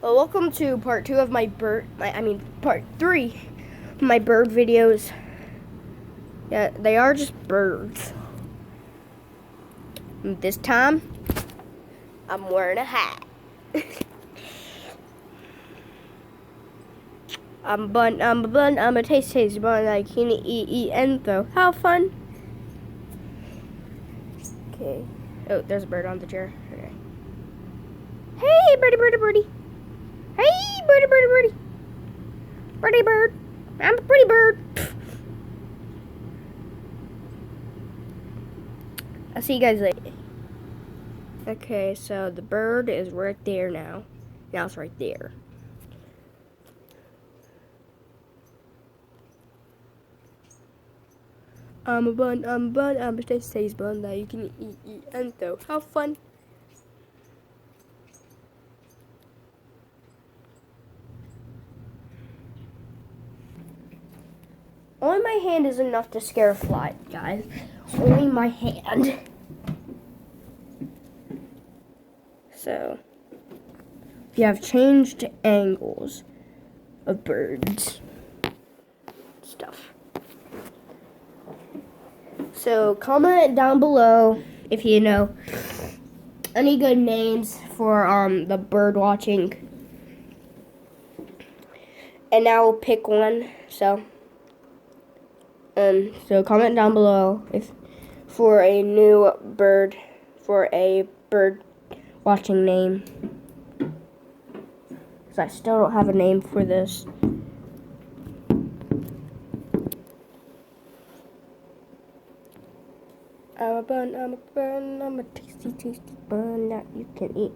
Welcome to part 2 of part 3 of my bird videos. Yeah, they are just birds. And this time, I'm wearing a hat. I'm a taste bun I can eat and throw. How fun. Okay. Oh, there's a bird on the chair. Okay. Hey, birdie. Hey, birdie. Birdie bird. I'm a pretty bird. I'll see you guys later. Okay, so the bird is right there now. Now it's right there. I'm a taste bun that you can eat and throw. How fun. Only my hand is enough to scare a fly, guys. Only my hand. So, we have changed angles of birds stuff. So, comment down below if you know any good names for the bird watching. And now we'll pick one. So comment down below if for a new bird watching name. Because I still don't have a name for this. I'm a tasty bun that you can eat.